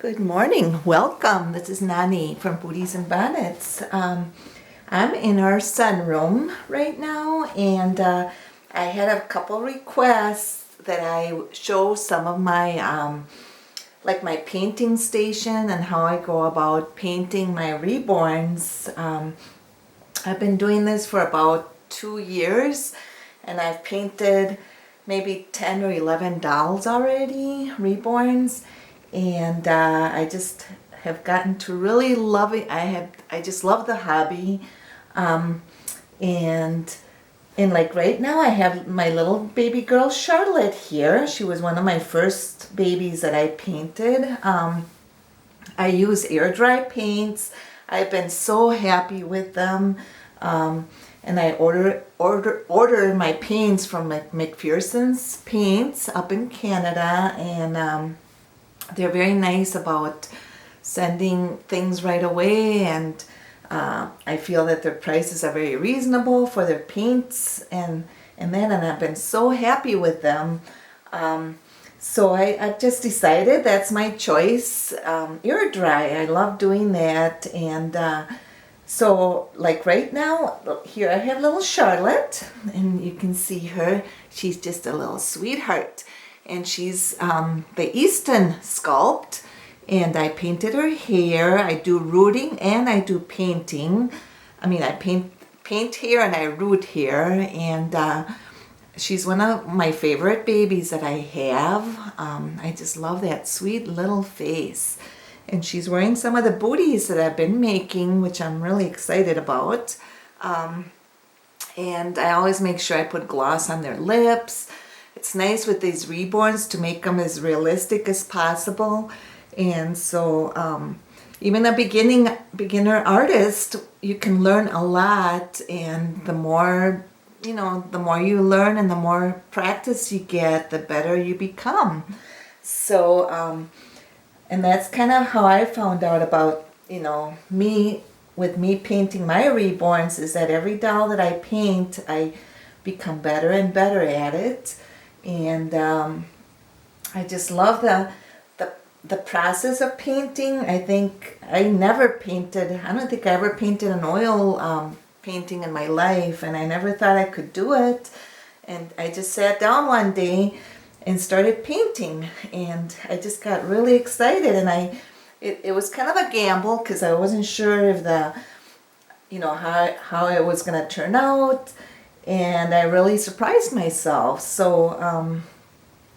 Good morning. Welcome. This is Nani from Booties and Bonnets. I'm in our sunroom right now, and I had a couple requests that I show some of my like my painting station and how I go about painting my reborns. I've been doing this for about 2 years, and I've painted maybe 10 or 11 dolls already, reborns. And I just have gotten to really love it. I just love the hobby, and like right now I have my little baby girl Charlotte here. She was one of my first babies that I painted. I use air dry paints. I've been so happy with them, and I order my paints from McPherson's Paints up in Canada, and they're very nice about sending things right away, and I feel that their prices are very reasonable for their paints and I've been so happy with them. So I've just decided that's my choice. Air dry, I love doing that, and so like right now, here I have little Charlotte, and you can see her. She's just a little sweetheart. And she's the Easton sculpt, and I painted her hair. I do rooting and I do painting. I mean, I paint hair and I root hair, and she's one of my favorite babies that I have. I just love that sweet little face. And she's wearing some of the booties that I've been making, which I'm really excited about. And I always make sure I put gloss on their lips. It's nice with these reborns to make them as realistic as possible. And so even a beginner artist, you can learn a lot, and the more you learn and the more practice you get, the better you become. So and that's kind of how I found out about me painting my reborns, is that every doll that I paint, I become better and better at it. And I just love the process of painting. I think I don't think I ever painted an oil painting in my life, and I never thought I could do it. And I just sat down one day and started painting, and I just got really excited. And it was kind of a gamble, because I wasn't sure if how it was going to turn out. And I really surprised myself. So,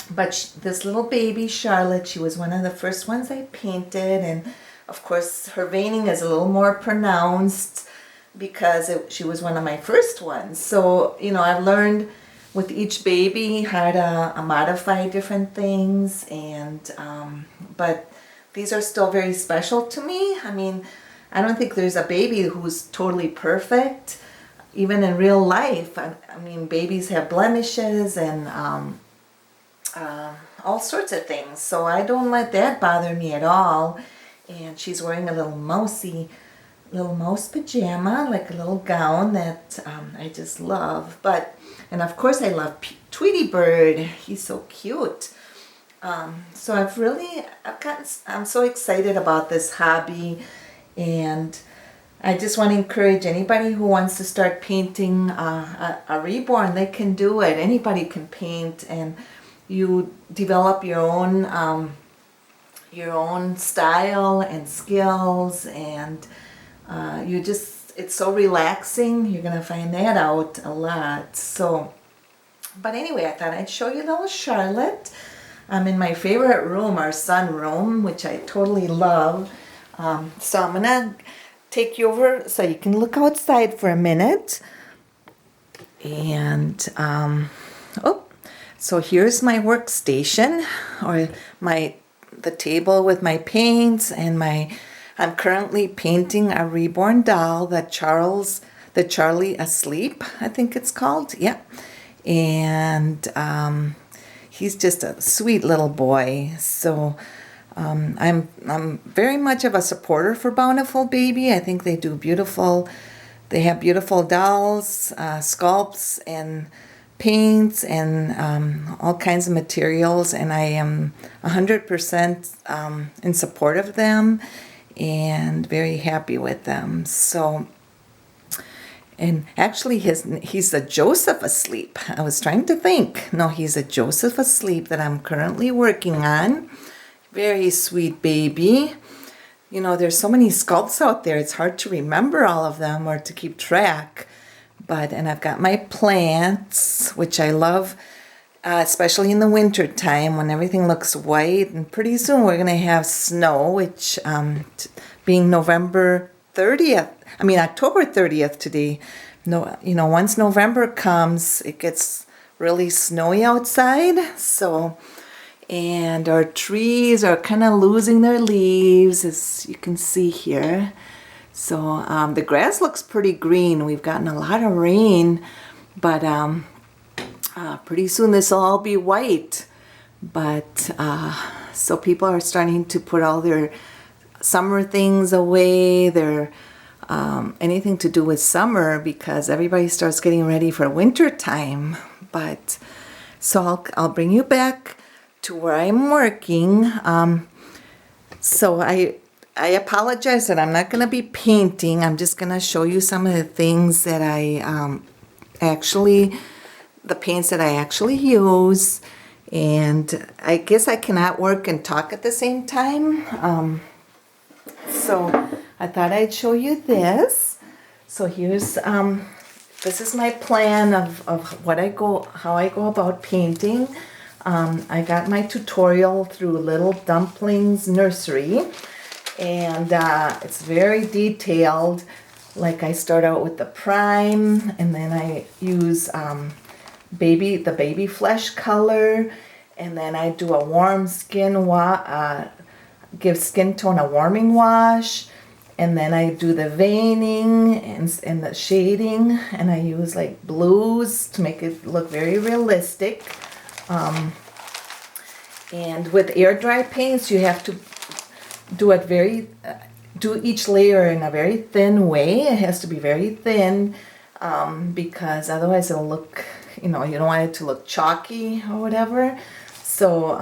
but this little baby, Charlotte, she was one of the first ones I painted. And of course, her veining is a little more pronounced because she was one of my first ones. So, I've learned with each baby how to modify different things. And, but these are still very special to me. I mean, I don't think there's a baby who's totally perfect. Even in real life, I mean, babies have blemishes and all sorts of things. So I don't let that bother me at all. And she's wearing a little mouse pajama, like a little gown that I just love. And of course I love Tweety Bird. He's so cute. So I'm so excited about this hobby, and I just want to encourage anybody who wants to start painting a reborn. They can do it. Anybody can paint, and you develop your own style and skills, and it's so relaxing. You're gonna find that out a lot. So, but anyway, I thought I'd show you little Charlotte. I'm in my favorite room, our sunroom, which I totally love. So I'm gonna take you over so you can look outside for a minute. And so here's my workstation, or the table with my paints, and I'm currently painting a reborn doll, the Charlie Asleep, I think it's called. Yeah. And he's just a sweet little boy. So I'm very much of a supporter for Bountiful Baby. I think they have beautiful dolls, sculpts, and paints and all kinds of materials, and I am 100% in support of them and very happy with them. So, and actually he's a Joseph asleep. I was trying to think. No, he's a Joseph asleep that I'm currently working on. Very sweet baby. You know, there's so many sculpts out there, it's hard to remember all of them or to keep track. But, and I've got my plants, which I love, especially in the winter time when everything looks white. And pretty soon we're going to have snow, which being October 30th today. No, you know, once November comes, it gets really snowy outside. So, and our trees are kind of losing their leaves, as you can see here. So the grass looks pretty green. We've gotten a lot of rain, but pretty soon this will all be white. But so people are starting to put all their summer things away, their anything to do with summer, because everybody starts getting ready for winter time. But so I'll bring you back to where I'm working. So I apologize that I'm not going to be painting. I'm just going to show you some of the things that I the paints that I actually use. And I guess I cannot work and talk at the same time. So I thought I'd show you this. So here's, this is my plan of how I go about painting. I got my tutorial through Little Dumplings Nursery. And it's very detailed. Like I start out with the prime, and then I use the baby flesh color, and then I do a warm skin give skin tone a warming wash, and then I do the veining and the shading, and I use like blues to make it look very realistic. And with air dry paints, you have to do each layer in a very thin way. It has to be very thin, because otherwise it'll look, you know, you don't want it to look chalky or whatever. So,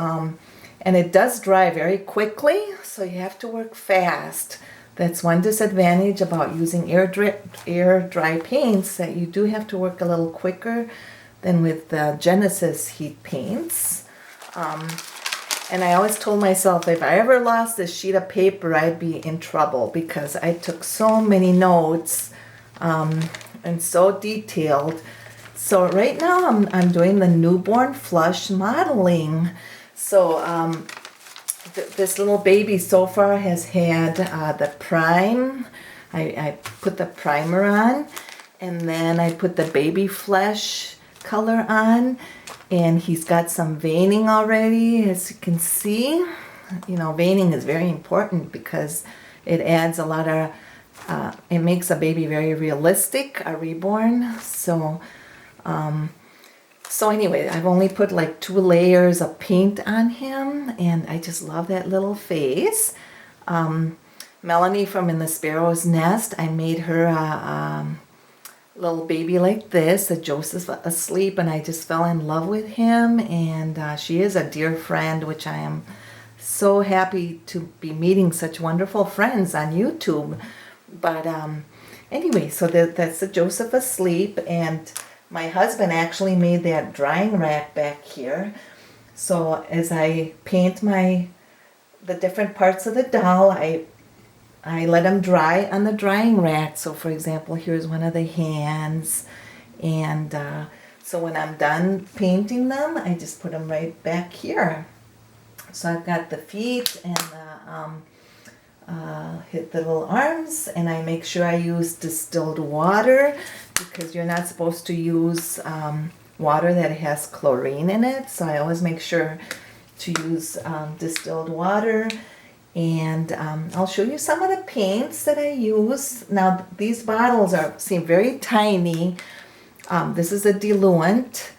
and it does dry very quickly, so you have to work fast. That's one disadvantage about using air dry paints, that you do have to work a little quicker than with the Genesis heat paints. And I always told myself if I ever lost this sheet of paper, I'd be in trouble, because I took so many notes and so detailed. So right now I'm doing the newborn flush modeling. So this little baby so far has had the prime. I put the primer on, and then I put the baby flesh color on. And he's got some veining already, as you can see. You know, veining is very important because it adds a lot of, it makes a baby very realistic, a reborn. So, so anyway, I've only put like 2 layers of paint on him, and I just love that little face. Melanie from In the Sparrow's Nest, I made her a little baby like this, a Joseph asleep, and I just fell in love with him. And she is a dear friend, which I am so happy to be meeting such wonderful friends on YouTube. But anyway, so that's the Joseph asleep, and my husband actually made that drying rack back here. So as I paint the different parts of the doll, I let them dry on the drying rack. So for example, here's one of the hands. And so when I'm done painting them, I just put them right back here. So I've got the feet and hit the little arms, and I make sure I use distilled water, because you're not supposed to use water that has chlorine in it. So I always make sure to use distilled water. And I'll show you some of the paints that I use. Now these bottles seem very tiny. This is a diluent,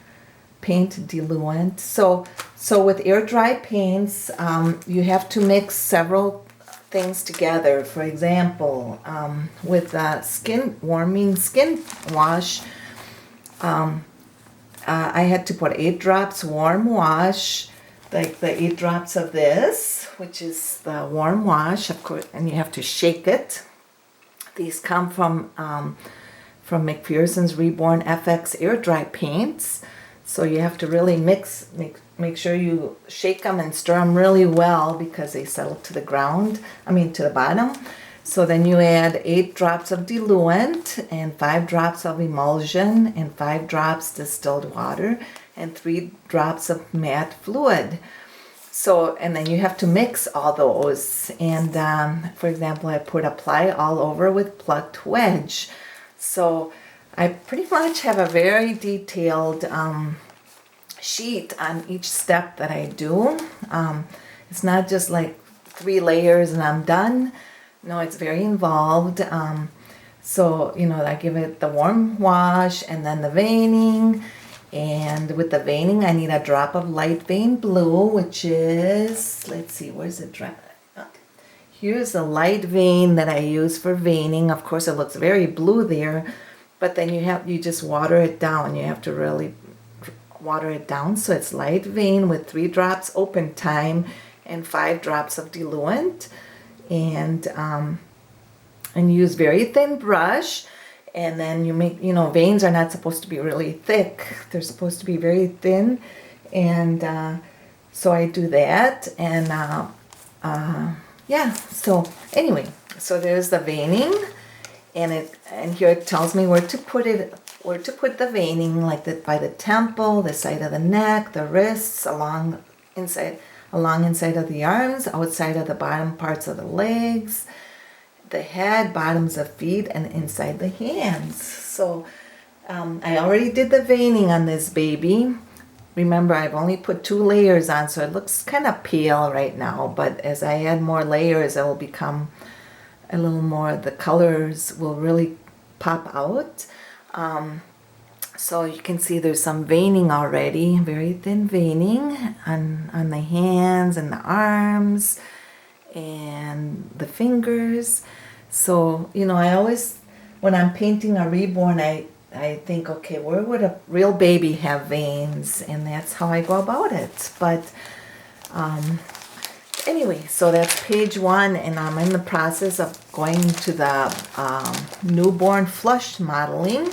paint diluent. So with air dry paints, you have to mix several things together. For example, with warming skin wash, I had to put 8 drops warm wash, like the 8 drops of this, which is the warm wash, of course, and you have to shake it. These come from McPherson's Reborn FX air dry paints. So you have to really make sure you shake them and stir them really well because they settle to the ground, to the bottom. So then you add 8 drops of diluent and 5 drops of emulsion and 5 drops distilled water and 3 drops of matte fluid. So, and then you have to mix all those. And for example, I put apply all over with plucked wedge. So I pretty much have a very detailed sheet on each step that I do. It's not just like 3 layers and I'm done. No, it's very involved. So, I give it the warm wash and then the veining. And with the veining, I need a drop of light vein blue, which is, let's see, where's the drop? Here's a light vein that I use for veining. Of course, it looks very blue there, but then you just water it down. You have to really water it down. So it's light vein with 3 drops open time and 5 drops of diluent. And use very thin brush, and then you make, veins are not supposed to be really thick. They're supposed to be very thin, and so I do that, and yeah. So anyway, so there's the veining, and here it tells me where to put the veining, like by the temple, the side of the neck, the wrists, along inside of the arms, outside of the bottom parts of the legs, the head, bottoms of feet, and inside the hands. So I already did the veining on this baby. Remember, I've only put 2 layers on, so it looks kind of pale right now, but as I add more layers, it will become a little more, the colors will really pop out. So you can see there's some veining already, very thin veining on the hands and the arms and the fingers. So, I always, when I'm painting a reborn, I think, okay, where would a real baby have veins? And that's how I go about it. But anyway, so that's page 1, and I'm in the process of going to the newborn flush modeling.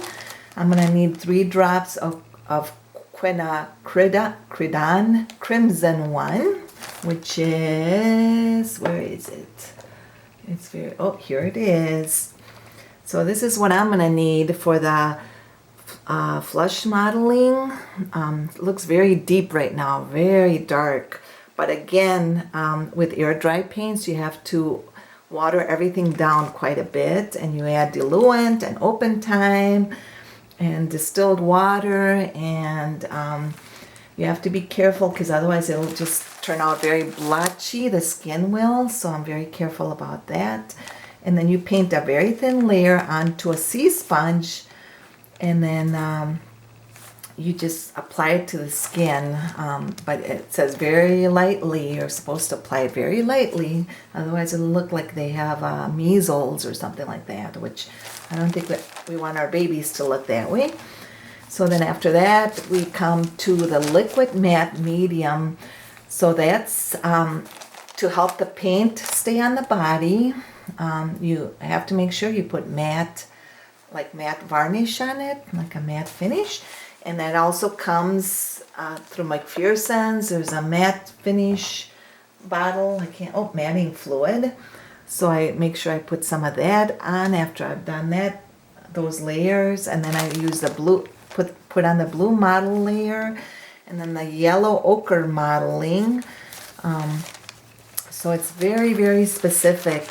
I'm going to need 3 drops of Credon Crimson 1, which is, where is it? It's very, oh, here it is. So this is what I'm going to need for the flush modeling. It looks very deep right now, very dark. But again, with air dry paints, you have to water everything down quite a bit, and you add diluent and open time and distilled water, and you have to be careful because otherwise it'll just turn out very blotchy, the skin will, so I'm very careful about that. And then you paint a very thin layer onto a sea sponge, and then you just apply it to the skin, but it says very lightly. You're supposed to apply it very lightly, otherwise it'll look like they have measles or something like that, which I don't think that we want our babies to look that way. So then after that, we come to the liquid matte medium. So that's to help the paint stay on the body. You have to make sure you put matte varnish on it, like a matte finish. And that also comes through McPherson's. There's a matte finish bottle. Matting fluid. So I make sure I put some of that on after I've done those layers. And then I use the blue, put on the blue model layer. And then the yellow ochre modeling. So it's very, very specific.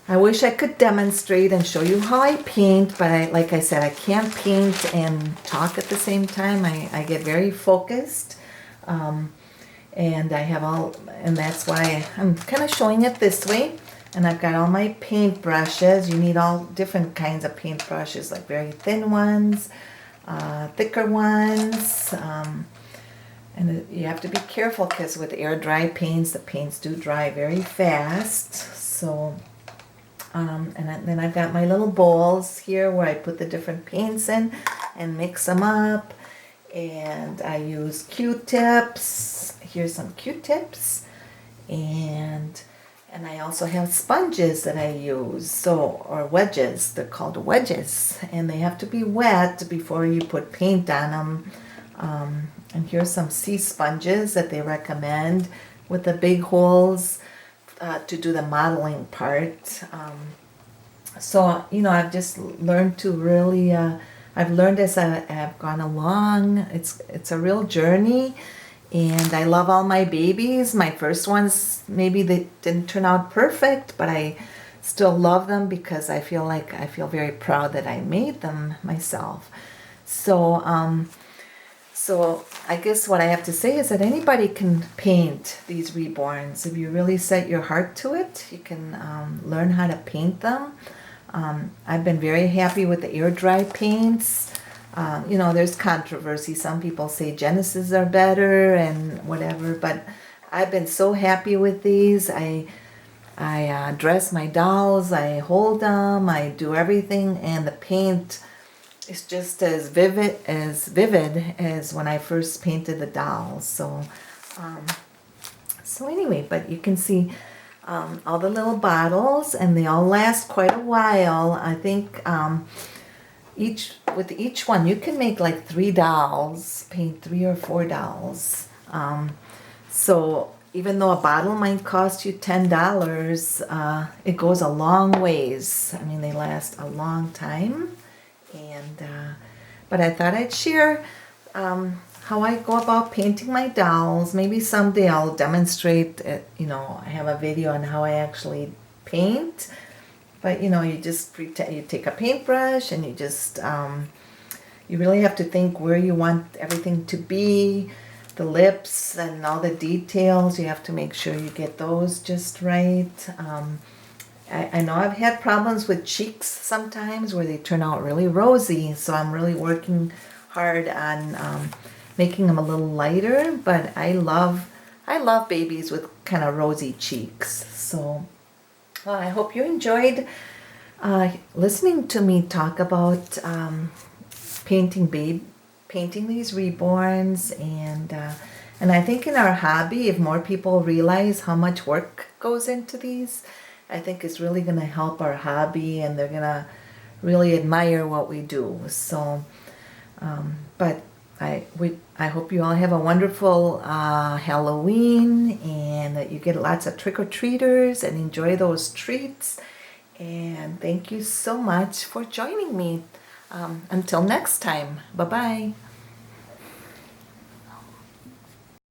I wish I could demonstrate and show you how I paint, but like I said, I can't paint and talk at the same time. I get very focused, and I have and that's why I'm kind of showing it this way. And I've got all my paint brushes. You need all different kinds of paint brushes, like very thin ones, thicker ones, and you have to be careful because with air dry paints, the paints do dry very fast. So. And then I've got my little bowls here where I put the different paints in and mix them up. And I use Q-tips. Here's some Q-tips. And I also have sponges that I use, or wedges. They're called wedges, and they have to be wet before you put paint on them. And here's some sea sponges that they recommend with the big holes to do the modeling part. So, I've just learned to really, I've learned as I've gone along. It's a real journey, and I love all my babies. My first ones, maybe they didn't turn out perfect, but I still love them because I feel very proud that I made them myself. So I guess what I have to say is that anybody can paint these Reborns. If you really set your heart to it, you can learn how to paint them. I've been very happy with the air dry paints. There's controversy. Some people say Genesis are better and whatever, but I've been so happy with these. I dress my dolls, I hold them, I do everything, and the paint is just as vivid as when I first painted the dolls. So anyway, but you can see all the little bottles, and they all last quite a while. I think with each one you can make like 3 dolls, paint 3 or 4 dolls. So even though a bottle might cost you $10, it goes a long ways. I mean, they last a long time. And but I thought I'd share how I go about painting my dolls. Maybe someday I'll demonstrate it, I have a video on how I actually paint. But you just pretend, you take a paintbrush and you just you really have to think where you want everything to be, the lips and all the details. You have to make sure you get those just right. I know I've had problems with cheeks sometimes where they turn out really rosy, so I'm really working hard on making them a little lighter. But I love babies with kind of rosy cheeks. So I hope you enjoyed listening to me talk about painting these Reborns, and I think in our hobby, if more people realize how much work goes into these, I think it's really going to help our hobby, and they're going to really admire what we do. So, but I hope you all have a wonderful Halloween, and that you get lots of trick-or-treaters and enjoy those treats. And thank you so much for joining me. Until next time, bye-bye.